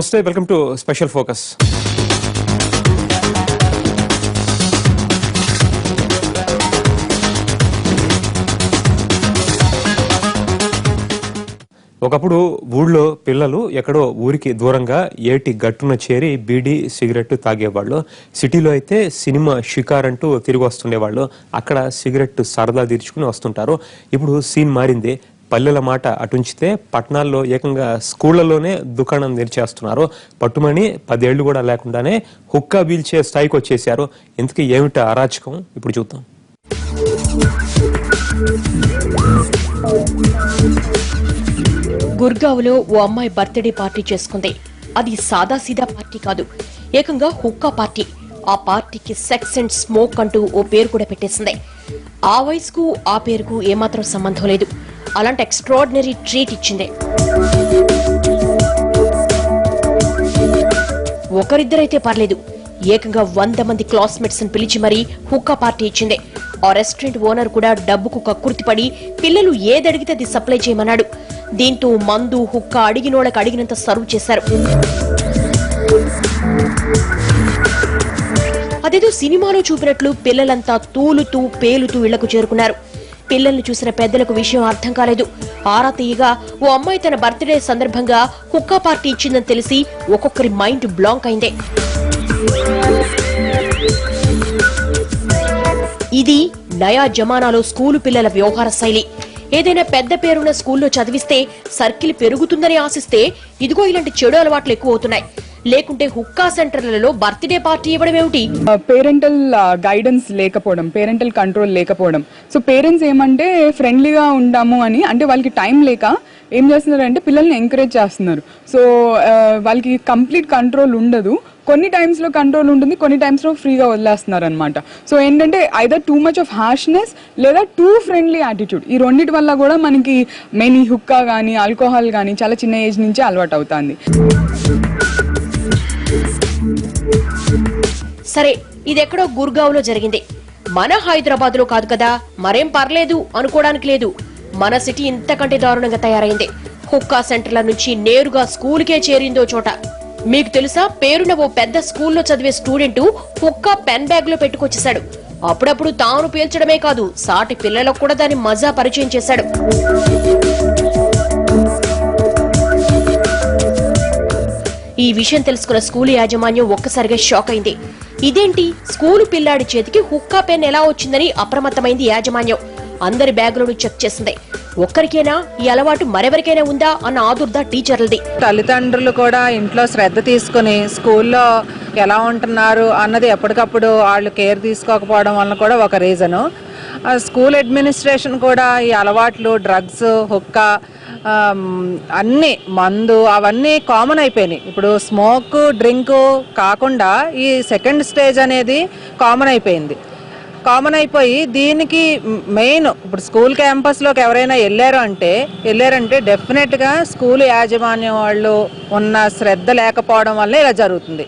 నమస్తే, welcome to special focus. ఒకప్పుడు ఊళ్ళో పిల్లలు ఎక్కడో ఊరికి దూరంగా ఏటి గట్టున చేరి బీడీ సిగరెట్ తాగేవాళ్ళు. సిటీలో అయితే సినిమా షికార్ అంటూ తిరిగి వస్తుండేవాళ్ళు. అక్కడ సిగరెట్ సరదా తీర్చుకుని వస్తుంటారు. ఇప్పుడు సీన్ మారింది. పల్లెల మాట అటుంచితే పట్టణాల్లో ఏకంగా స్కూళ్లలోనే దుకాణం తెరిచేస్తున్నారు. పట్టుమని 10 ఏళ్లు కూడా లేకుండానే హుక్కా బీల్చే స్థాయికి వచ్చేసారు. ఇంతకీ ఏమిటా అరాచకం ఇప్పుడు చూద్దాం. గుర్గావ్లో ఓ అమ్మాయి బర్త్డే పార్టీ చేసుకుంది. అది సాదాసీదా పార్టీ కాదు, ఏకంగా హుక్కా పార్టీ. ఆ పార్టీకి సెక్స్ అండ్ స్మోక్ అంటూ ఓ పేరు కూడా పెట్టేసింది. ఆ వయసుకు ఆ పేరుకు ఏమాత్రం సంబంధం లేదు. అలాంటి ఎక్స్ట్రాడినరీ ట్రీట్ ఇచ్చింది. ఒకరిద్దరైతే పర్లేదు, ఏకంగా 100 మంది క్లాస్మేట్స్ ని పిలిచి మరీ హుక్కా పార్టీ ఇచ్చింది. ఆ రెస్టారెంట్ ఓనర్ కూడా డబ్బుకు కక్కుర్తిపడి పిల్లలు ఏదడిగితే అది సప్లై చేయమన్నాడు. దీంతో మందు హుక్కా అడిగినోళ్ళకి అడిగినంత సర్వ్ చేశారు. అదేదో సినిమాలో చూపినట్లు పిల్లలంతా తూలుతూ పేలుతూ ఇళ్లకు చేరుకున్నారు. పిల్లల్ని చూసిన పెద్దలకు విషయం అర్థం కాలేదు. ఆరా తీయగా ఓ అమ్మాయి తన బర్త్డే సందర్భంగా హుక్కా పార్టీ ఇచ్చిందని తెలిసి ఒక్కొక్కరి మైండ్ బ్లాంక్ అయింది. ఇది నయా జమానాలో స్కూలు పిల్లల వ్యవహార శైలి. ఏదైనా పెద్ద పేరున్న స్కూల్లో చదివిస్తే సర్కిల్ పెరుగుతుందని ఆశిస్తే ఇదిగో ఇలాంటి చెడు అలవాట్లు ఎక్కువ అవుతున్నాయి. లేకుంటే హుక్కా సెంటర్లలో బర్త్డే పార్టీ ఇవ్వడం ఏమిటి? పేరెంటల్ గైడెన్స్ లేకపోవడం, పేరెంటల్ కంట్రోల్ లేకపోవడం. సో పేరెంట్స్ ఏమంటే ఫ్రెండ్లీగా ఉండాము అని, అంటే వాళ్ళకి టైం లేక ఏం చేస్తున్నారు అంటే పిల్లల్ని ఎంకరేజ్ చేస్తున్నారు. సో వాళ్ళకి కంప్లీట్ కంట్రోల్ ఉండదు. కొన్ని టైమ్స్లో కంట్రోల్ ఉంటుంది, కొన్ని టైమ్స్లో ఫ్రీగా వదిలేస్తున్నారు అనమాట. సో ఏంటంటే either too much of harshness లేదా టూ ఫ్రెండ్లీ యాటిట్యూడ్. ఈ రెండింటి వల్ల కూడా మనకి మెయిన్ ఈ హుక్కా కానీ ఆల్కహాల్ కానీ చాలా చిన్న ఏజ్ నుంచే అలవాటు అవుతుంది. సరే, ఇదెక్కడో గుర్గావ్లో జరిగింది. మన హైదరాబాద్ లో కాదు కదా, మరేం పర్లేదు అనుకోవడానికి లేదు. మన సిటీ ఇంతకంటే దారుణంగా తయారైంది. హుక్కా సెంటర్ల నుంచి నేరుగా స్కూల్కే చేరిందో చోట. మీకు తెలుసా, పేరున ఓ పెద్ద స్కూల్లో చదివే స్టూడెంట్ హుక్కా పెన్ బ్యాగ్ లో పెట్టుకొచ్చేశాడు. అప్పుడప్పుడు తాను పీల్చడమే కాదు, సాటి పిల్లలకు కూడా దాని మజా పరిచయం చేశాడు. ఈ విషయం తెలుసుకున్న స్కూలు యాజమాన్యం ఒక్కసారిగా షాక్ అయింది. ఇదేంటి, స్కూలు పిల్లాడి చేతికి హుక్కా పెన్ ఎలా వచ్చిందని అప్రమత్తమైంది యాజమాన్యం. అందరి బ్యాగులను చెక్ చేసింది. ఒక్కరికైనా ఈ అలవాటు మరెవరికైనా ఉందా అన్న ఆదుర్దా టీచర్లది. తల్లిదండ్రులు కూడా ఇంట్లో శ్రద్ధ తీసుకుని స్కూల్లో ఎలా ఉంటున్నారు అన్నది ఎప్పటికప్పుడు వాళ్ళు కేర్ తీసుకోకపోవడం వలన కూడా ఒక రీజను. స్కూల్ అడ్మినిస్ట్రేషన్ కూడా ఈ అలవాట్లు, డ్రగ్స్, హుక్కా, అన్నీ మందు అవన్నీ కామన్ అయిపోయినాయి. ఇప్పుడు స్మోక్, డ్రింక్ కాకుండా ఈ సెకండ్ స్టేజ్ అనేది కామన్ అయిపోయింది. కామన్ అయిపోయి దీనికి మెయిన్ ఇప్పుడు స్కూల్ క్యాంపస్లోకి ఎవరైనా వెళ్ళారంటే డెఫినెట్గా స్కూల్ యాజమాన్యం వాళ్ళు ఉన్న శ్రద్ధ లేకపోవడం వల్ల ఇలా జరుగుతుంది.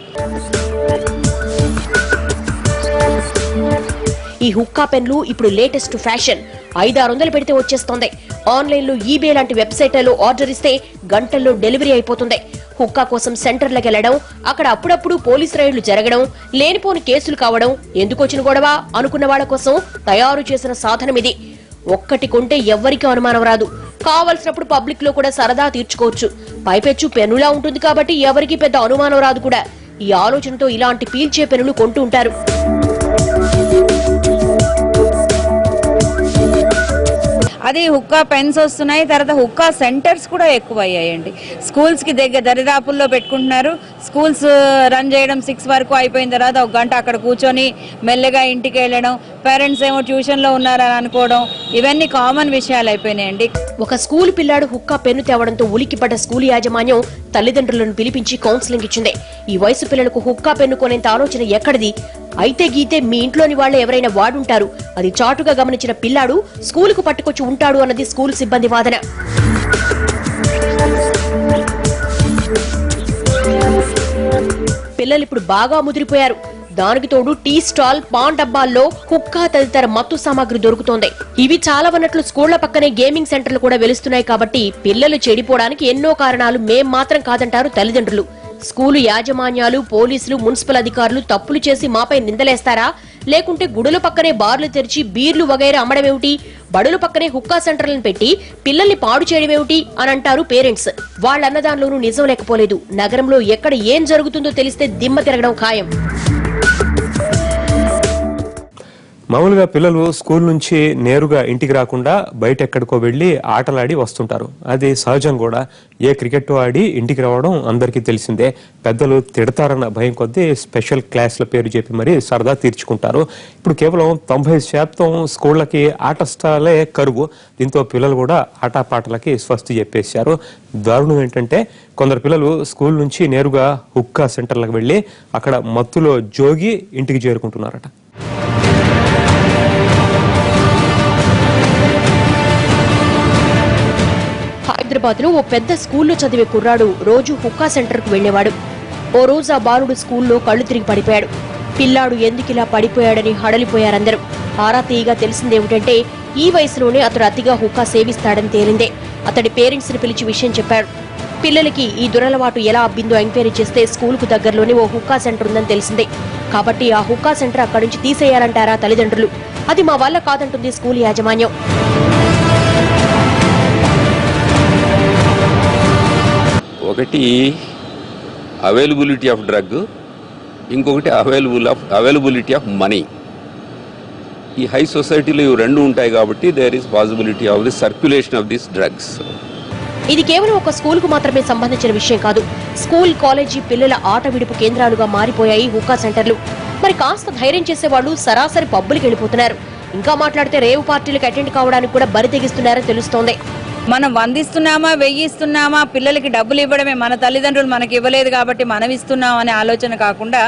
ఈ హుక్కా పెన్లు ఇప్పుడు లేటెస్ట్ ఫ్యాషన్. 500-600 పెడితే వచ్చేస్తోంది. ఆన్లైన్లో ఈబే లాంటి వెబ్సైట్లలో ఆర్డర్ ఇస్తే గంటల్లో డెలివరీ అయిపోతుంది. హుక్కా కోసం సెంటర్లకు వెళ్లడం, అక్కడ అప్పుడప్పుడు పోలీసు రైళ్లు జరగడం, లేనిపోని కేసులు కావడం, ఎందుకొచ్చిన గొడవ అనుకున్న వాళ్ల కోసం తయారు చేసిన సాధనం ఇది. ఒక్కటి కొంటే ఎవ్వరికీ అనుమానం రాదు. కావలసినప్పుడు పబ్లిక్ లో కూడా సరదా తీర్చుకోవచ్చు. పైపెచ్చు పెన్నులా ఉంటుంది కాబట్టి ఎవరికి పెద్ద అనుమానం రాదు కూడా. ఈ ఆలోచనతో ఇలాంటి పీల్చే పెన్నులు కొంటూ ఉంటారు. అది హుక్కా పెన్స్ వస్తున్నాయి. తర్వాత హుక్కా సెంటర్స్ కూడా ఎక్కువ అయ్యాయండి. స్కూల్స్కి దరిదాపుల్లో పెట్టుకుంటున్నారు. స్కూల్స్ రన్ చేయడం 6 వరకు అయిపోయిన తర్వాత 1 గంట అక్కడ కూర్చొని మెల్లగా ఇంటికి వెళ్ళడం, పేరెంట్స్ ఏమో ట్యూషన్లో ఉన్నారని అనుకోవడం, ఇవన్నీ కామన్ విషయాలు అయిపోయినాయండి. ఒక స్కూల్ పిల్లాడు హుక్కా పెన్ను తేవడంతో ఉలిక్కిపడ్డ స్కూల్ యాజమాన్యం తల్లిదండ్రులను పిలిపించి కౌన్సిలింగ్ ఇచ్చింది. ఈ వయసు పిల్లలకు హుక్కా పెన్ను కొనేంత ఆలోచన ఎక్కడిది? అయితే గీతే మీ ఇంట్లోని వాళ్ళు ఎవరైనా వాడుంటారు. అది చాటుగా గమనించిన పిల్లాడు స్కూలుకు పట్టుకొచ్చి ఉంటాడు అన్నది స్కూల్ సిబ్బంది వాదన. పిల్లలు ఇప్పుడు బాగా ముదిరిపోయారు. దానికి తోడు టీ స్టాల్, పాన్ డబ్బాల్లో హుక్కా తదితర మత్తు సామాగ్రి దొరుకుతోంది. ఇవి చాలా ఉన్నట్లు స్కూళ్ల పక్కనే గేమింగ్ సెంటర్లు కూడా వెలుస్తున్నాయి. కాబట్టి పిల్లలు చెడిపోవడానికి ఎన్నో కారణాలు మేం మాత్రం కాదంటారు తల్లిదండ్రులు. స్కూలు యాజమాన్యాలు, పోలీసులు, మున్సిపల్ అధికారులు తప్పులు చేసి మాపై నిందలేస్తారా? లేకుంటే గుడుల పక్కనే బార్లు తెరిచి బీర్లు వగైరా అమ్మడమేమిటి? బడుల పక్కనే హుక్కా సెంటర్లను పెట్టి పిల్లల్ని పాడు చేయడమేమిటి అని అంటారు పేరెంట్స్. వాళ్ళన్నదానిలోనూ నిజం లేకపోలేదు. నగరంలో ఎక్కడ ఏం జరుగుతుందో తెలిస్తే దిమ్మ తిరగడం ఖాయం. మామూలుగా పిల్లలు స్కూల్ నుంచి నేరుగా ఇంటికి రాకుండా బయట ఎక్కడికో వెళ్లి ఆటలాడి వస్తుంటారు. అది సహజం కూడా. ఏ క్రికెట్ ఆడి ఇంటికి రావడం అందరికీ తెలిసిందే. పెద్దలు తిడతారన్న భయం కొద్దీ స్పెషల్ క్లాసుల పేరు చెప్పి మరీ సరదా తీర్చుకుంటారు. ఇప్పుడు కేవలం 90% స్కూళ్లకి ఆట స్థలాలే కరువు. దీంతో పిల్లలు కూడా ఆటపాటలకి స్వస్తి చెప్పేశారు. దారుణం ఏంటంటే కొందరు పిల్లలు స్కూల్ నుంచి నేరుగా హుక్కా సెంటర్లకు వెళ్లి అక్కడ మత్తులో జోగి ఇంటికి చేరుకుంటున్నారట. హైదరాబాద్ లో ఓ పెద్ద స్కూల్లో చదివే కుర్రాడు రోజు హుక్కా సెంటర్ కు వెళ్లేవాడు. ఓ రోజు ఆ బాలుడు స్కూల్లో కళ్ళు తిరిగి పడిపోయాడు. పిల్లాడు ఎందుకిలా పడిపోయాడని హడలిపోయారందరూ. ఆరా తీయగా తెలిసిందేమిటంటే ఈ వయసులోనే అతడు అతిగా హుక్కా సేవిస్తాడని తేలిందే. అతడి పేరెంట్స్ ని పిలిచి విషయం చెప్పాడు. పిల్లలకి ఈ దురలవాటు ఎలా అబ్బిందో ఎంక్వైరీ చేస్తే స్కూల్ కు దగ్గరలోనే ఓ హుక్కా సెంటర్ ఉందని తెలిసిందే. కాబట్టి ఆ హుక్కా సెంటర్ అక్కడి నుంచి తీసేయాలంటారా తల్లిదండ్రులు. అది మా వల్ల కాదంటుంది స్కూల్ యాజమాన్యం. ఒకటి అవైలబిలిటీ ఆఫ్ డ్రగ్, ఇంకొకటి అవైలబిలిటీ ఆఫ్ మనీ. ఈ హై సొసైటీలో ఇవి రెండు ఉంటాయి కాబట్టి there is possibility of the circulation of this drugs. ఇది కేవలం ఒక స్కూల్ కు మాత్రమే సంబంధించిన విషయం కాదు. స్కూల్, కాలేజీ పిల్లల ఆట విడుపు కేంద్రాలుగా మారిపోయాయి హుక్కా సెంటర్లు. మరి కాస్త ధైర్యం చేసేవాళ్లు సరాసరి పబ్బులకు వెళ్లిపోతున్నారు. ఇంకా మాట్లాడితే రేవు పార్టీలకు అటెండ్ కావడానికి కూడా బరి తెగిస్తున్నారని తెలుస్తోంది. మనం 100 ఇస్తున్నామా 1000 ఇస్తున్నామా, పిల్లలకి డబ్బులు ఇవ్వడమే, మన తల్లిదండ్రులు మనకి ఇవ్వలేదు కాబట్టి మనం ఇస్తున్నాం అనే ఆలోచన కాకుండా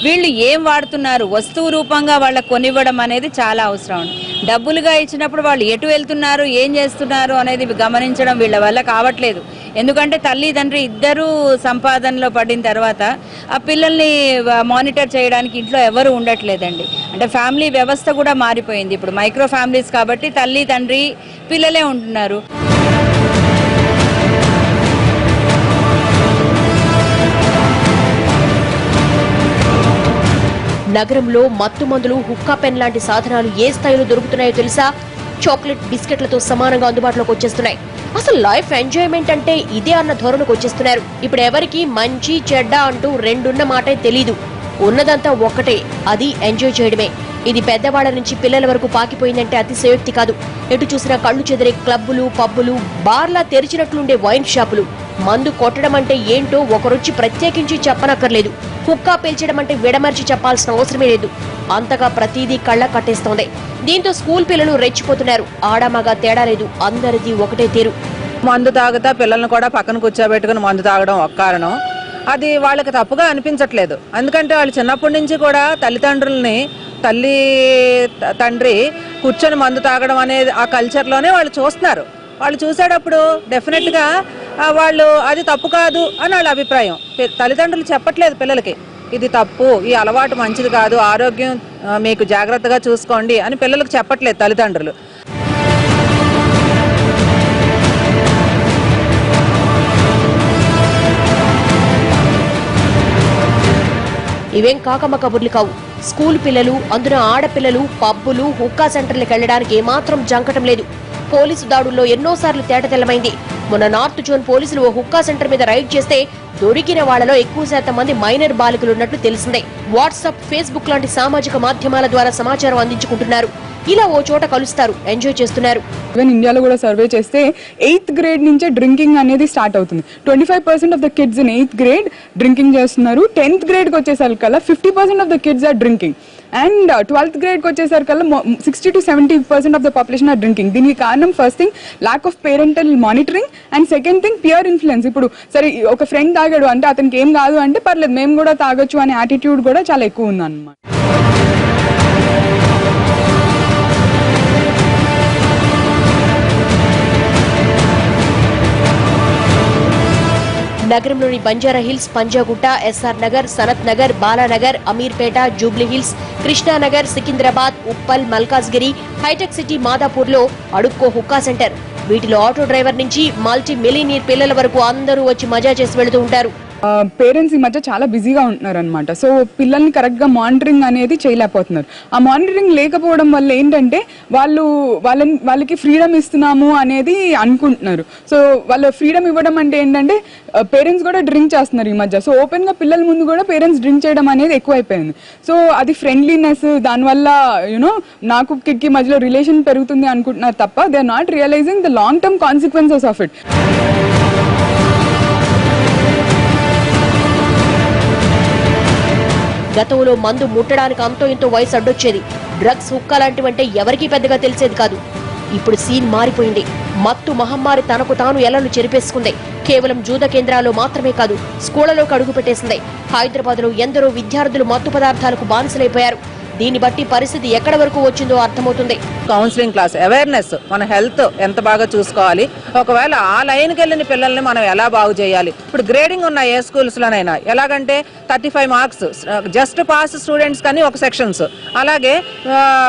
వీళ్ళు ఏం వాడుతున్నారు, వస్తువు రూపంగా వాళ్ళకి కొనివ్వడం అనేది చాలా అవసరం. డబ్బులుగా ఇచ్చినప్పుడు వాళ్ళు ఎటు వెళ్తున్నారు, ఏం చేస్తున్నారు అనేది గమనించడం వీళ్ళ వల్ల కావట్లేదు. ఎందుకంటే తల్లిదండ్రి ఇద్దరూ సంపాదనలో పడిన తర్వాత ఆ పిల్లల్ని మానిటర్ చేయడానికి ఇంట్లో ఎవరు ఉండట్లేదండి. అంటే ఫ్యామిలీ వ్యవస్థ కూడా మారిపోయింది. ఇప్పుడు మైక్రో ఫ్యామిలీస్ కాబట్టి తల్లి, తండ్రి, పిల్లలే ఉంటున్నారు. నగరంలో మత్తు మందులు, హుక్కా పెన్ లాంటి సాధనాలు ఏ స్థాయిలో దొరుకుతున్నాయో తెలుసా? చాక్లెట్, బిస్కెట్లతో సమానంగా అందుబాటులోకి వచ్చేస్తున్నాయి. అసలు లైఫ్ ఎంజాయ్మెంట్ అంటే ఇదే అన్న ధోరణికి వచ్చేస్తున్నారు. ఇప్పుడు ఎవరికి మంచి చెడ్డ అంటూ రెండున్న మాటే తెలీదు. ఉన్నదంతా ఒక్కటే, అది ఎంజాయ్ చేయడమే. ఇది పెద్దవాళ్ల నుంచి పిల్లల వరకు పాకిపోయిందంటే అతిశయోక్తి కాదు. ఎటు చూసినా కళ్ళు చెదిరే క్లబ్బులు, పబ్బులు, బార్లా తెరిచినట్లుండే వైన్ షాపులు. మందు కొట్టడం అంటే ఏంటో ఒకరొచ్చి ప్రత్యేకించి చెప్పనక్కర్లేదు. హుక్కా పేల్చడం అంటే విడమర్చి చెప్పాల్సిన అవసరమే లేదు. అంతగా ప్రతిదీ కళ్ళ కట్టేస్తోంది. దీంతో స్కూల్ పిల్లలు రెచ్చిపోతున్నారు. ఆడామగా తేడా లేదు, అందరిది ఒకటే తీరు. మందు తాగుతా పిల్లల్ని కూడా పక్కన కూర్చోబెట్టుకుని మందు తాగడం ఒక కారణం. అది వాళ్ళకి తప్పుగా అనిపించట్లేదు. ఎందుకంటే వాళ్ళు చిన్నప్పటి నుంచి కూడా తల్లిదండ్రుల్ని, తల్లి తండ్రి కూర్చొని మందు తాగడం అనేది ఆ కల్చర్లోనే వాళ్ళు చూస్తున్నారు. వాళ్ళు చూసేటప్పుడు డెఫినెట్గా వాళ్ళు అది తప్పు కాదు అని వాళ్ళ అభిప్రాయం. తల్లిదండ్రులు చెప్పట్లేదు పిల్లలకి ఇది తప్పు, ఈ అలవాటు మంచిది కాదు, ఆరోగ్యం మీకు జాగ్రత్తగా చూసుకోండి అని పిల్లలకు చెప్పట్లేదు తల్లిదండ్రులు. ఇవేం కాకమ్మ కబుర్లు కావు. స్కూల్ పిల్లలు, అందున ఆడపిల్లలు పబ్బులు, హుక్కా సెంటర్లకు వెళ్లడానికి ఏమాత్రం జంకటం లేదు. పోలీసు దాడుల్లో ఎన్నోసార్లు తేటతెల్లమైంది. మొన్న నార్త్ జోన్ పోలీసులు ఓ హుక్కా సెంటర్ మీద రైడ్ చేస్తే దొరికిన వాళ్లలో ఎక్కువ శాతం మంది మైనర్ బాలికలు ఉన్నట్లు తెలిసిందే. వాట్సాప్, ఫేస్బుక్ లాంటి సామాజిక మాధ్యమాల ద్వారా సమాచారం అందించుకుంటున్నారు. ఇలా ఓ చోట కలుస్తారు, ఎంజాయ్ చేస్తున్నారు. ఈవెన్ ఇండియాలో కూడా సర్వే చేస్తే 8th grade నుంచే డ్రింకింగ్ అనేది స్టార్ట్ అవుతుంది. 25% of the kids in 8th grade drinking చేస్తున్నారు. 10th grade వచ్చేసరికల్లా 50% of the kids are drinking. And 12th grade వచ్చేసరికల్లా 60 to 70% of the population are drinking. దీనికి కారణం first thing lack of parental monitoring and second thing peer influence. ఇప్పుడు సరే ఒక friend తాగాడు అంటే అతనికి ఏం కాదు అంటే పర్లేదు మేము కూడా తాగొచ్చు అనే యాటిట్యూడ్ కూడా చాలా ఎక్కువ ఉందన్నమాట. నగరంలోని Banjara hills, Panjagutta, SR Nagar, Sanath Nagar, Balanagar, Ameerpet, jubilee hills, Krishnanagar, Secunderabad, Uppal, Malkajgiri, hitech city, మాదాపూర్లో అడుక్కో హుక్కా సెంటర్. వీటిలో ఆటో డ్రైవర్ నుంచి మల్టీ మిలియనీర్ పిల్లల వరకు అందరూ వచ్చి మజా చేసి వెళుతూ ఉంటారు. పేరెంట్స్ ఈ మధ్య చాలా బిజీగా ఉంటున్నారు అనమాట. సో పిల్లల్ని కరెక్ట్గా మానిటరింగ్ అనేది చేయలేకపోతున్నారు. ఆ మానిటరింగ్ లేకపోవడం వల్ల ఏంటంటే వాళ్ళకి ఫ్రీడమ్ ఇస్తున్నాము అనేది అనుకుంటున్నారు. సో వాళ్ళ ఫ్రీడమ్ ఇవ్వడం అంటే ఏంటంటే పేరెంట్స్ కూడా డ్రింక్ చేస్తున్నారు ఈ మధ్య. సో ఓపెన్గా పిల్లల ముందు కూడా పేరెంట్స్ డ్రింక్ చేయడం అనేది ఎక్కువైపోయింది. సో అది ఫ్రెండ్లీనెస్, దానివల్ల నాకు కిడ్కి మధ్యలో రిలేషన్ పెరుగుతుంది అనుకుంటున్నారు తప్ప they are not realising the long term consequences of it. గతంలో మందు ముట్టడానికి అంతో ఇంతో వయసు అడ్డొచ్చేది. డ్రగ్స్, హుక్కా లాంటివంటే ఎవరికీ పెద్దగా తెలిసేది కాదు. ఇప్పుడు సీన్ మారిపోయింది. మత్తు మహమ్మారి తనకు తాను ఎలలు చెరిపేసుకుంది. కేవలం జూద కేంద్రాల్లో మాత్రమే కాదు, స్కూళ్లలోకి అడుగు పెట్టేసింది. హైదరాబాద్ లో ఎందరో విద్యార్థులు మత్తు పదార్థాలకు బానిసలైపోయారు. దీన్ని బట్టి పరిస్థితి ఎక్కడ వరకు వచ్చిందో అర్థమవుతుంది. కౌన్సిలింగ్ క్లాస్, అవేర్నెస్, మన హెల్త్ ఎంత బాగా చూసుకోవాలి, ఒకవేళ ఆ లైన్కి వెళ్ళిన పిల్లల్ని మనం ఎలా బాగు చేయాలి. ఇప్పుడు గ్రేడింగ్ ఉన్నాయి ఏ స్కూల్స్లోనైనా. ఎలాగంటే 35 మార్క్స్ జస్ట్ పాస్ స్టూడెంట్స్ కానీ ఒక సెక్షన్స్, అలాగే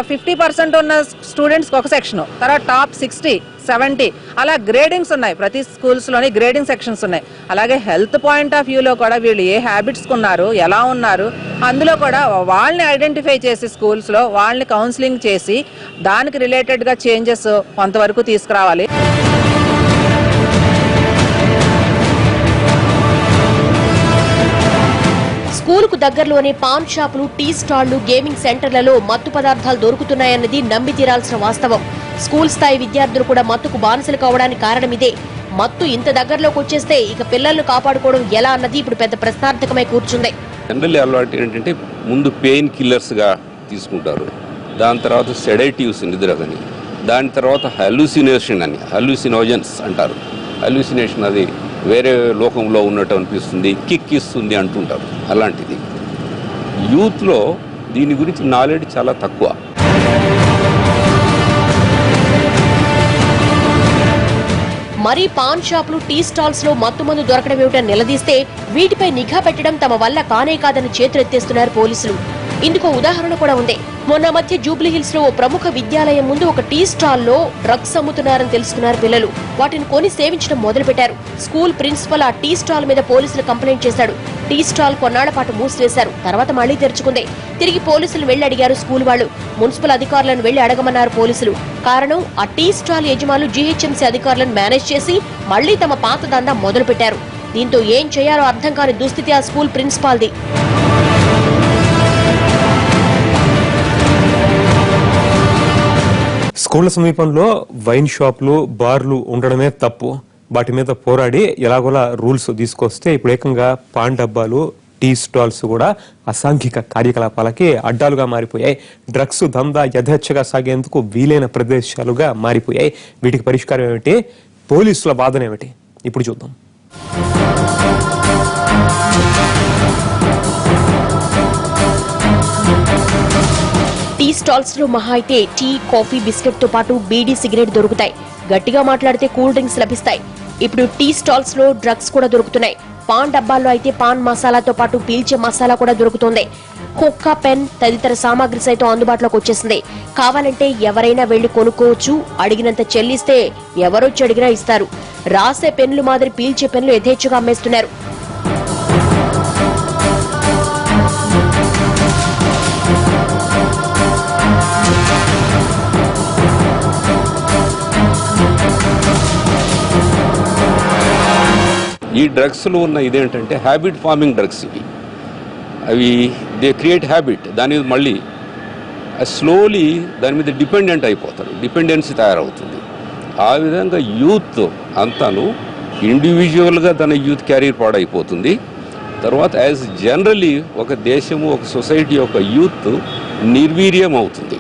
50% ఉన్న స్టూడెంట్స్కి ఒక సెక్షన్, తర్వాత టాప్ 60, 70 అలా గ్రేడింగ్స్ ఉన్నాయి. ప్రతి స్కూల్స్లోని గ్రేడింగ్ సెక్షన్స్ ఉన్నాయి. అలాగే హెల్త్ పాయింట్ ఆఫ్ వ్యూలో కూడా వీళ్ళు ఏ హ్యాబిట్స్ ఉన్నారు, ఎలా ఉన్నారు, అందులో కూడా వాళ్ళని ఐడెంటిఫై చేసి స్కూల్స్లో వాళ్ళని కౌన్సిలింగ్ చేసి దానికి రిలేటెడ్గా చేంజెస్ కొంతవరకు తీసుకురావాలి. స్కూలుకు దగ్గరలోనే పాన్ షాపులు, టీ స్టాళ్లు, గేమింగ్ సెంటర్లలో మత్తు పదార్థాలు దొరుకుతున్నాయన్నది నమ్మి తీరాల్సిన వాస్తవం. స్కూల్ స్థాయి విద్యార్థులు కూడా మత్తుకు బానిసలు కావడానికి కారణం ఇదే. మత్తు ఇంత దగ్గరలోకి వచ్చేస్తే ఇక పిల్లలను కాపాడుకోవడం ఎలా అన్నది ఇప్పుడు పెద్ద ప్రశ్నార్థకమై కూర్చుంది. జనరల్లీ అలవాటు ఏంటంటే ముందు పెయిన్ కిల్లర్స్గా తీసుకుంటారు, దాని తర్వాత సెడేటివ్స్ నిద్రదని, దాని తర్వాత హల్యూసినేషన్ అని, హల్యూసినోజన్స్ అంటారు. హల్యూసినేషన్ అది వేరే లోకంలో ఉన్నట్టు అనిపిస్తుంది, కిక్ ఇస్తుంది అంటుంటారు. అలాంటిది యూత్లో దీని గురించి నాలెడ్జ్ చాలా తక్కువ. మరీ పాన్ షాపులు, టీ స్టాల్స్ లో మత్తు మందు దొరకడం ఏమిటని నిలదీస్తే వీటిపై నిఘా పెట్టడం తమ వల్ల కానే కాదని చేతులెత్తేస్తున్నారు పోలీసులు. ఇందుకు ఉదాహరణ కూడా ఉంది. మొన్న మధ్య జూబ్లీహిల్స్ లో ఓ ప్రముఖ విద్యాలయం ముందు ఒక టీ స్టాల్ లో డ్రగ్స్ అమ్ముతున్నారని తెలుసుకున్నారు పిల్లలు. వాటిని కొని సేవించడం మొదలుపెట్టారు. స్కూల్ ప్రిన్సిపల్ ఆ టీ స్టాల్ మీద పోలీసులు కంప్లైంట్ చేశాడు. టీ స్టాల్ కొన్నాళ్ల పాటు మూసివేశారు. తర్వాత మళ్లీ తెరుచుకుంది. తిరిగి పోలీసులు వెళ్లి అడిగారు స్కూల్ వాళ్లు. మున్సిపల్ అధికారులను వెళ్లి అడగమన్నారు పోలీసులు. కారణం, ఆ టీ స్టాల్ యజమానులు జీహెచ్ఎంసీ అధికారులను మేనేజ్ చేసి మళ్లీ తమ పాత దందా మొదలు పెట్టారు. దీంతో ఏం చేయాలో అర్థం కాని దుస్థితి ఆ స్కూల్ ప్రిన్సిపాల్ది. స్కూళ్ల సమీపంలో వైన్ షాపులు, బార్లు ఉండడమే తప్పు. వాటి మీద పోరాడి ఎలాగోలా రూల్స్ తీసుకొస్తే ఇప్పుడు ఏకంగా పాన్ డబ్బాలు, టీ స్టాల్స్ కూడా అసాంఘిక కార్యకలాపాలకి అడ్డాలుగా మారిపోయాయి. డ్రగ్స్ దందా యథేచ్ఛగా సాగేందుకు వీలైన ప్రదేశాలుగా మారిపోయాయి. వీటికి పరిష్కారం ఏమిటి? పోలీసుల వాదన ఏమిటి? ఇప్పుడు చూద్దాం. టీ స్టాల్స్ లో మహా అయితే టీ, కాఫీ, బిస్కెట్ తో పాటు బీడీ, సిగరెట్ దొరుకుతాయి. గట్టిగా మాట్లాడితే కూల్ డ్రింక్స్ లభిస్తాయి. ఇప్పుడు టీ స్టాల్స్ లో డ్రగ్స్ కూడా దొరుకుతున్నాయి. పాన్ డబ్బాల్లో అయితే పాన్ మసాలాతో పాటు పీల్చే మసాలా కూడా దొరుకుతుంది. హుక్కా, పెన్ తదితర సామాగ్రి సైతం అందుబాటులోకి వచ్చేసింది. కావాలంటే ఎవరైనా వెళ్లి కొనుక్కోవచ్చు. అడిగినంత చెల్లిస్తే ఎవరొచ్చి అడిగినా ఇస్తారు. రాసే పెన్నులు మాదిరి పీల్చే పెన్నులు యథేచ్ఛగా అమ్మేస్తున్నారు. ఈ డ్రగ్స్లో ఉన్న ఇదేంటంటే హ్యాబిట్ ఫార్మింగ్ డ్రగ్స్ ఇవి. అవి దే క్రియేట్ హ్యాబిట్. దాని మీద మళ్ళీ స్లోలీ దాని మీద డిపెండెంట్ అయిపోతారు, డిపెండెన్సీ తయారవుతుంది. ఆ విధంగా యూత్ అంతాను ఇండివిజువల్గా తన యూత్ క్యారియర్ పాడైపోతుంది. తర్వాత యాజ్ జనరలీ ఒక దేశము, ఒక సొసైటీ యొక్క యూత్ నిర్వీర్యం అవుతుంది.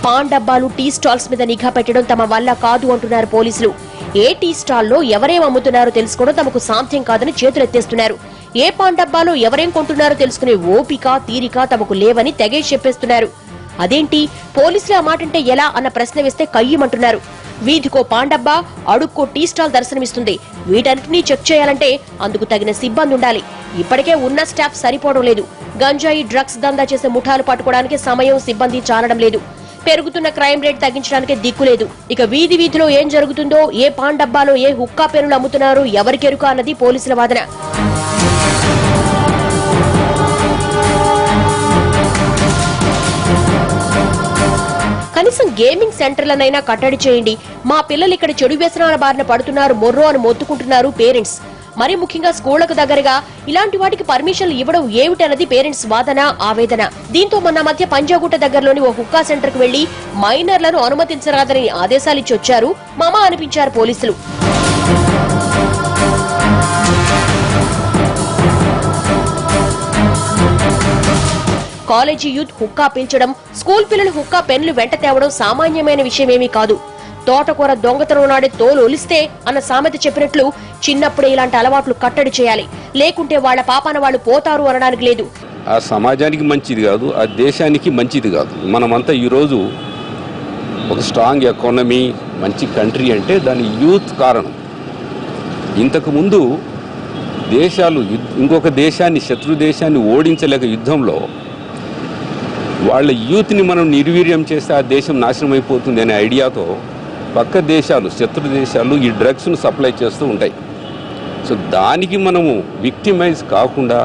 పాన్ డబ్బాలు, టీ స్టాల్స్ మీద నిఘా పెట్టడం తమ వల్ల కాదు అంటున్నారు పోలీసులు. ఏ టీ స్టాల్లో ఎవరేం అమ్ముతున్నారో తెలుసుకోవడం తమకు సాధ్యం కాదని చేతులెత్తేస్తున్నారు. ఏ పాన్ డబ్బాలో ఎవరేం కొంటున్నారో తెలుసుకునే ఓపిక, తీరిక తమకు లేవని తెగేసి చెప్పేస్తున్నారు. అదేంటి, పోలీసులు ఆ మాటంటే ఎలా అన్న ప్రశ్న వేస్తే కయ్యమంటున్నారు. వీధికో పాండబ్బా, అడుక్కో టీ స్టాల్ దర్శనమిస్తుంది. వీటన్నిటినీ చెక్ చేయాలంటే అందుకు తగిన సిబ్బంది ఉండాలి. ఇప్పటికే ఉన్న స్టాఫ్ సరిపోవడం లేదు. గంజాయి, డ్రగ్స్ దందా చేసే ముఠాలు పట్టుకోవడానికి సమయం, సిబ్బంది చాలడం లేదు. పెరుగుతున్న క్రైమ్ రేట్ తగ్గించడానికి దిక్కులేదు. ఇక వీధి వీధిలో ఏం జరుగుతుందో, ఏ పాండబ్బాలో ఏ హుక్కా పెన్నులు అమ్ముతున్నారో ఎవరికెరుక అన్నది పోలీసుల వాదన. కనీసం గేమింగ్ సెంటర్లనైనా కట్టడి చేయండి, మా పిల్లలు ఇక్కడ చెడు వ్యసనాల బారిన పడుతున్నారు మొర్రో అని మొత్తుకుంటున్నారు పేరెంట్స్. మరి ముఖ్యంగా స్కూళ్లకు దగ్గరగా ఇలాంటి వాటికి పర్మిషన్లు ఇవ్వడం ఏమిటన్నది పేరెంట్స్ వాదన, ఆవేదన. దీంతో మొన్న మధ్య పంజాగుట్ట దగ్గరలోని ఓ హుక్కా సెంటర్ కు వెళ్లి మైనర్లను అనుమతించరాదని ఆదేశాలిచ్చి వచ్చారు. మామా అనిపించారు పోలీసులు. కాలేజీ యూత్ హుక్కా పీల్చడం, స్కూల్ పిల్లలు హుక్కా పెన్లు వెంట తేవడం సామాన్యమైన విషయమేమీ కాదు. తోటకూర దొంగతనం నాడే తోలు ఒలిస్తే అన్న సామెత చెప్పినట్లు చిన్నప్పుడే ఇలాంటి అలవాట్లు కట్టడి చేయాలి. లేకుంటే వాళ్ల పాపాన వాళ్ళు పోతారు అనడానికి లేదు. ఆ సమాజానికి మంచిది కాదు, ఆ దేశానికి మంచిది కాదు. మనమంతా ఈరోజు ఒక స్ట్రాంగ్ ఎకానమీ, మంచి కంట్రీ అంటే దాని యూత్ కారణం. ఇంతకుముందు దేశాలు ఇంకొక దేశాన్ని, శత్రు దేశాన్ని ఓడించలేక యుద్ధంలో వాళ్ళ యూత్ని మనం నిర్వీర్యం చేస్తే ఆ దేశం నాశనం అయిపోతుంది అనే ఐడియాతో పక్క దేశాలు, శత్రు దేశాలు ఈ డ్రగ్స్ను సప్లై చేస్తూ ఉంటాయి. సో దానికి మనము విక్టిమైజ్ కాకుండా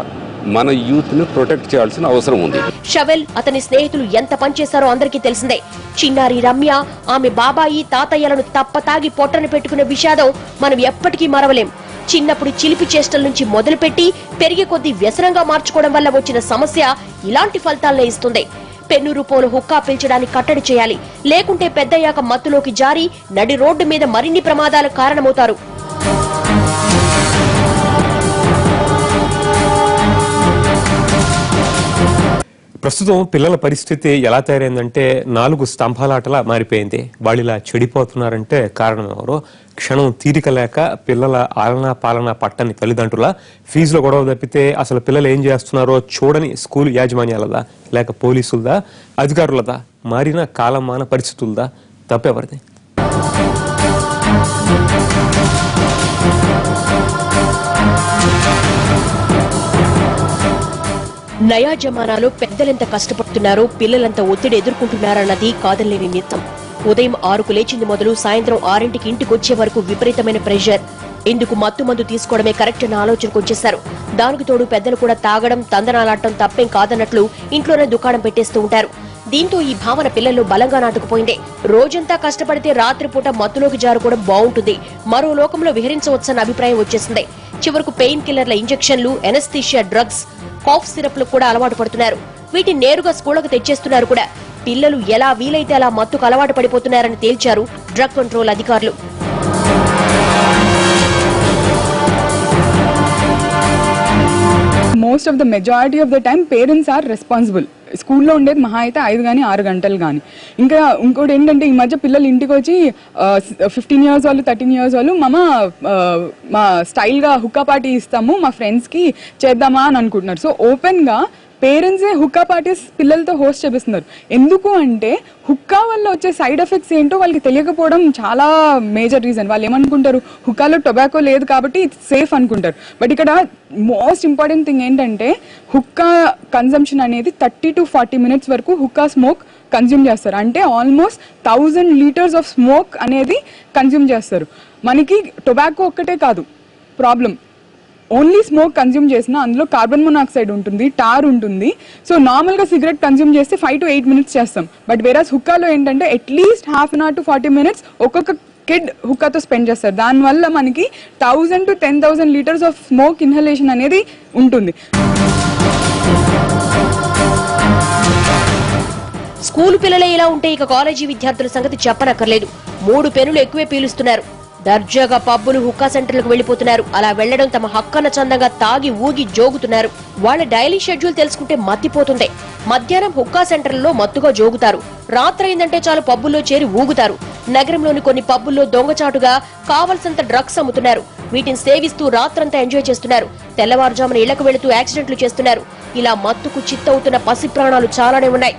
మన యూత్ని ప్రొటెక్ట్ చేయాల్సిన అవసరం ఉంది. షవెల్, అతని స్నేహితులు ఎంత పనిచేశారో అందరికీ తెలిసిందే. చిన్నారి రమ్య, ఆమె బాబాయి, తాతయ్యలను తప్పతాగి పొట్టను పెట్టుకునే విషాదం మనం ఎప్పటికీ మరవలేం. చిన్నప్పుడు చిలిపి చేష్టల నుంచి మొదలుపెట్టి పెరిగే కొద్దీ వ్యసనంగా మార్చుకోవడం వల్ల వచ్చిన సమస్య ఇలాంటి ఫలితాలనే ఇస్తుంది. పెన్ను రూపంలో హుక్కా పీల్చడానికి కట్టడి చేయాలి. లేకుంటే పెద్దయ్యాక మత్తులోకి జారి నడి రోడ్డు మీద మరిన్ని ప్రమాదాలకు కారణమవుతారు. ప్రస్తుతం పిల్లల పరిస్థితి ఎలా తయారైందంటే 4 స్తంభాలాటలా మారిపోయింది. వాళ్ళిలా చెడిపోతున్నారంటే కారణం ఎవరో, క్షణం తీరిక లేక పిల్లల ఆలనా పాలన పట్టని తల్లిదండ్రుల, ఫీజులో గొడవ తప్పితే అసలు పిల్లలు ఏం చేస్తున్నారో చూడని స్కూల్ యాజమాన్యాలదా, లేక పోలీసులదా, అధికారులదా, మారిన కాలమాన పరిస్థితులదా, తప్పెవరిది? నయా జమానాలో పెద్దలెంత కష్టపడుతున్నారో పిల్లలంత ఒత్తిడి ఎదుర్కొంటున్నారన్నది కాదలేని నిత్యం. ఉదయం 6కు లేచింది మొదలు సాయంత్రం 6ంటికి ఇంటికొచ్చే వరకు విపరీతమైన ప్రెషర్. ఇందుకు మత్తు మందు తీసుకోవడమే కరెక్ట్ అన్న ఆలోచనకు వచ్చేశారు. దానికి తోడు పెద్దలు కూడా తాగడం, తందనాలాడటం తప్పేం కాదన్నట్లు ఇంట్లోనే దుకాణం పెట్టేస్తూ ఉంటారు. దీంతో ఈ భావన పిల్లల్లో బలంగా నాటుకుపోయింది. రోజంతా కష్టపడితే రాత్రిపూట మత్తులోకి జారుకోవడం బాగుంటుంది, మరో లోకంలో విహరించవచ్చన్న అభిప్రాయం వచ్చేసింది. చివరకు పెయిన్ కిల్లర్ల ఇంజెక్షన్లు, ఎనస్థీషియా డ్రగ్స్, కాఫ్ సిరప్లు కూడా అలవాటు పడుతున్నారు. వీటిని నేరుగా స్కూళ్లకు తెచ్చేస్తున్నారు కూడా. పిల్లలు ఎలా వీలైతే అలా మత్తుకు అలవాటు పడిపోతున్నారని తేల్చారు డ్రగ్ కంట్రోల్ అధికారులు. Most of the majority of the time parents are responsible. స్కూల్లో ఉండేది మహా అయితే 5 కానీ 6 గంటలు కానీ. ఇంకా ఇంకోటి ఏంటంటే ఈ మధ్య పిల్లలు ఇంటికి వచ్చి 15 years వాళ్ళు 13 years వాళ్ళు మా స్టైల్గా హుక్కా పార్టీ ఇస్తాము, మా ఫ్రెండ్స్కి చేద్దామా అని అనుకుంటున్నారు. సో ఓపెన్గా పేరెంట్సే హుక్కా పార్టీస్ పిల్లలతో హోస్ట్ చేపిస్తున్నారు. ఎందుకు అంటే హుక్కా వల్ల వచ్చే సైడ్ ఎఫెక్ట్స్ ఏంటో వాళ్ళకి తెలియకపోవడం చాలా మేజర్ రీజన్. వాళ్ళు ఏమనుకుంటారు, హుక్కాలో టొబాకో లేదు కాబట్టి ఇట్స్ సేఫ్ అనుకుంటారు. బట్ ఇక్కడ మోస్ట్ ఇంపార్టెంట్ థింగ్ ఏంటంటే హుక్కా కన్జంప్షన్ అనేది 30 to 40 minutes వరకు హుక్కా స్మోక్ కన్జ్యూమ్ చేస్తారు. అంటే ఆల్మోస్ట్ 1000 liters ఆఫ్ స్మోక్ అనేది కన్జ్యూమ్ చేస్తారు. మనకి టొబాకో ఒక్కటే కాదు ప్రాబ్లం, ఓన్లీ స్మోక్ కన్జ్యూమ్ చేసినా అందులో కార్బన్ మొనాక్సైడ్ ఉంటుంది, టార్ ఉంటుంది. సో నార్మల్గా సిగరెట్ కన్జ్యూమ్ చేస్తే 5 to 8 minutes చేస్తాం. బట్ వేరాస్ హుక్కాలో ఏంటంటే అట్లీస్ట్ ½ hour to 40 minutes ఒక్కొక్క కిడ్ హుక్కాతో స్పెండ్ చేస్తారు. దానివల్ల మనకి 1000 to 10,000 liters of smoke inhalation అనేది ఉంటుంది. స్కూలు పిల్లలే ఇలా ఉంటే ఇక కాలేజీ విద్యార్థుల సంగతి చెప్పనక్కర్లేదు. 3 పెన్నులు ఎక్కువే పీలుస్తున్నారు. దర్జాగా పబ్బులు, హుక్కా సెంటర్లకు వెళ్లిపోతున్నారు. అలా వెళ్లడం తమ హక్కన చందంగా తాగి ఊగి జోగుతున్నారు. వాళ్ళ డైలీ షెడ్యూల్ తెలుసుకుంటే మత్తిపోతుంది. మధ్యాహ్నం హుక్కా సెంటర్లలో మత్తుగా జోగుతారు. రాత్రి అయిందంటే చాలు పబ్బుల్లో చేరి ఊగుతారు. నగరంలోని కొన్ని పబ్బుల్లో దొంగచాటుగా కావలసినంత డ్రగ్స్ అమ్ముతున్నారు. వీటిని సేవిస్తూ రాత్రంతా ఎంజాయ్ చేస్తున్నారు. తెల్లవారుజామున ఇళ్లకు వెళుతూ యాక్సిడెంట్లు చేస్తున్నారు. ఇలా మత్తుకు చిత్తవుతున్న పసి ప్రాణాలు చాలానే ఉన్నాయి.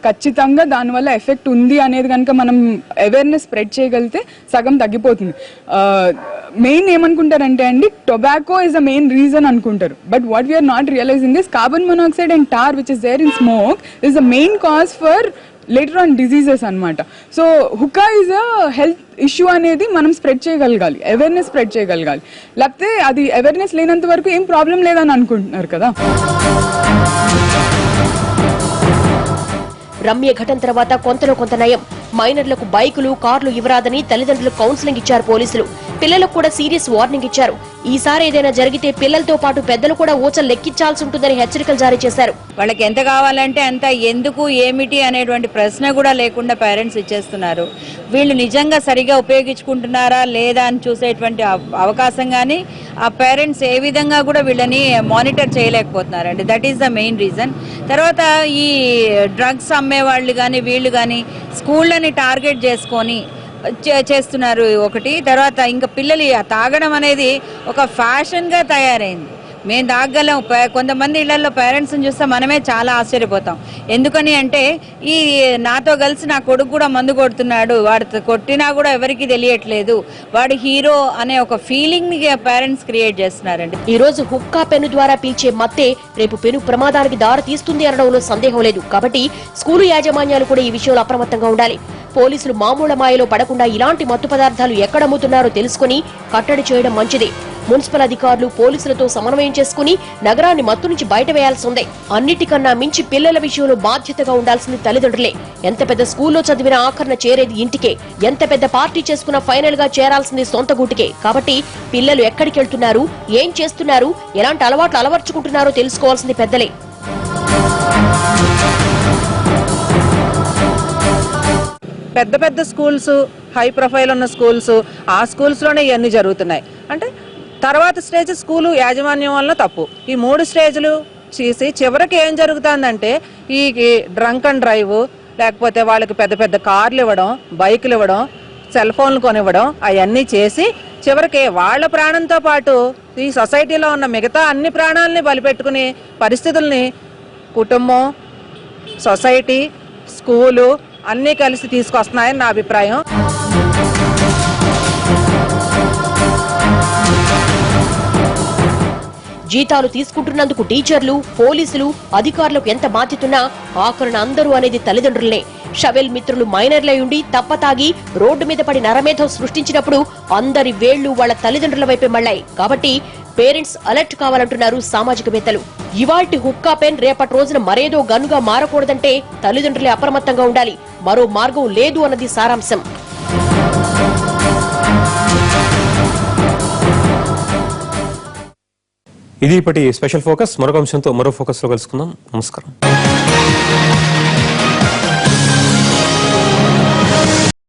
ఖచ్చితంగా దానివల్ల ఎఫెక్ట్ ఉంది అనేది కనుక మనం అవేర్నెస్ స్ప్రెడ్ చేయగలిగితే సగం తగ్గిపోతుంది. మెయిన్ ఏమనుకుంటారంటే అండి, tobacco is the main reason అనుకుంటారు. But what we're not realizing is carbon monoxide and tar which is there in smoke is the main cause for later on diseases అనమాట. So hookah is a health issue అనేది మనం spread చేయగలగాలి, awareness spread చేయగలగాలి. లేకపోతే అది awareness లేనంత వరకు ఏం ప్రాబ్లం లేదని అనుకుంటున్నారు కదా. రమ్య ఘటన తర్వాత కొంతలో కొంత నయం. మైనర్లకు బైకులు, కార్లు ఇవ్వరాదని తల్లిదండ్రులకు కౌన్సిలింగ్ ఇచ్చారు పోలీసులు. పిల్లలకు కూడా సీరియస్ వార్నింగ్ ఇచ్చారు. ఈసారి ఏదైనా జరిగితే పిల్లలతో పాటు పెద్దలు కూడా ఊచలు లెక్కించాల్సి ఉంటుందని హెచ్చరికలు జారీ చేశారు. వాళ్ళకి ఎంత కావాలంటే అంత, ఎందుకు ఏమిటి అనేటువంటి ప్రశ్న కూడా లేకుండా పేరెంట్స్ ఇచ్చేస్తున్నారు. వీళ్ళు నిజంగా సరిగా ఉపయోగించుకుంటున్నారా లేదా అని చూసేటువంటి అవకాశం కానీ ఆ పేరెంట్స్ ఏ విధంగా కూడా వీళ్ళని మానిటర్ చేయలేకపోతున్నారండి. That is the main reason. తర్వాత ఈ డ్రగ్స్ అమ్మే వాళ్ళు కానీ వీళ్ళు కానీ స్కూళ్ళని టార్గెట్ చేసుకొని చేస్తున్నారు ఒకటి. తర్వాత ఇంకా పిల్లలు తాగడం అనేది ఒక ఫ్యాషన్గా తయారైంది. మేము తాగలం. కొంతమంది ఇళ్లలో పేరెంట్స్ని చూస్తే మనమే చాలా ఆశ్చర్యపోతాం. ఎందుకని అంటే ఈ నాతో కలిసి నా కొడుకు కూడా మందు కొడుతున్నాడు, వాడు కొట్టినా కూడా ఎవరికి తెలియట్లేదు, వాడు హీరో అనే ఒక ఫీలింగ్ ని పేరెంట్స్ క్రియేట్ చేస్తున్నారండి. ఈ రోజు హుక్కా పెను ద్వారా పీల్చే మత్తే రేపు పెను ప్రమాదానికి దారి తీస్తుంది అనడంలో సందేహం లేదు. కాబట్టి స్కూలు యాజమాన్యాలు కూడా ఈ విషయంలో అప్రమత్తంగా ఉండాలి. పోలీసులు మామూలు మాయలో పడకుండా ఇలాంటి మత్తు పదార్థాలు ఎక్కడమ్ముతున్నారో తెలుసుకుని కట్టడి చేయడం మంచిది. మున్సిపల్ అధికారులు పోలీసులతో సమన్వయం చేసుకుని నగరాన్ని మత్తు నుంచి బయట వేయాల్సి ఉంది. అన్నిటికన్నా మించి పిల్లల విషయంలో బాధ్యతగా ఉండాల్సింది తల్లిదండ్రులే. ఎంత పెద్ద స్కూల్లో చదివిన ఆఖరణ చేరేది ఇంటికే. ఎంత పెద్ద పార్టీ చేసుకున్న ఫైనల్ గా చేరాల్సింది సొంత గూటికే. కాబట్టి పిల్లలు ఎక్కడికి వెళ్తున్నారు, ఏం చేస్తున్నారు, ఎలాంటి అలవాట్లు అలవర్చుకుంటున్నారో తెలుసుకోవాల్సింది పెద్దలే. పెద్ద పెద్ద స్కూల్స్, హై ప్రొఫైల్ ఉన్న స్కూల్స్, ఆ స్కూల్స్లోనే ఇవన్నీ జరుగుతున్నాయి. అంటే తర్వాత స్టేజ్ స్కూలు యాజమాన్యం వల్ల తప్పు. ఈ 3 స్టేజ్లు చేసి చివరికి ఏం జరుగుతుందంటే ఈ డ్రంక్ అండ్ డ్రైవ్, లేకపోతే వాళ్ళకి పెద్ద పెద్ద కార్లు ఇవ్వడం, బైకులు ఇవ్వడం, సెల్ ఫోన్లు కొనివ్వడం, అవన్నీ చేసి చివరికి వాళ్ళ ప్రాణంతో పాటు ఈ సొసైటీలో ఉన్న మిగతా అన్ని ప్రాణాలని బలిపెట్టుకునే పరిస్థితుల్ని కుటుంబం, సొసైటీ, స్కూలు అన్నీ కలిసి తీసుకొస్తున్నాయని నా అభిప్రాయం. జీతాలు తీసుకుంటున్నందుకు టీచర్లు, పోలీసులు, అధికారులకు ఎంత బాధ్యతున్నా ఆఖరణ అందరూ అనేది తల్లిదండ్రులనే. షవెల్ మిత్రులు మైనర్లై ఉండి తప్పతాగి రోడ్డు మీద పడి నరమేధం సృష్టించినప్పుడు అందరి వేళ్లు వాళ్ల తల్లిదండ్రుల వైపే మళ్లాయి. కాబట్టి పేరెంట్స్ అలర్ట్ కావాలంటున్నారు సామాజికవేత్తలు. ఇవాల్టి హుక్కా పెన్ రేపటి రోజున మరేదో గన్గా మారకూడదంటే తల్లిదండ్రులే అప్రమత్తంగా ఉండాలి. మరో మార్గం లేదు అన్నది సారాంశం. ఇది ఇప్పటి స్పెషల్ ఫోకస్. మరొక అంశంతో మరో ఫోకస్ లో కలుసుకుందాం. నమస్కారం.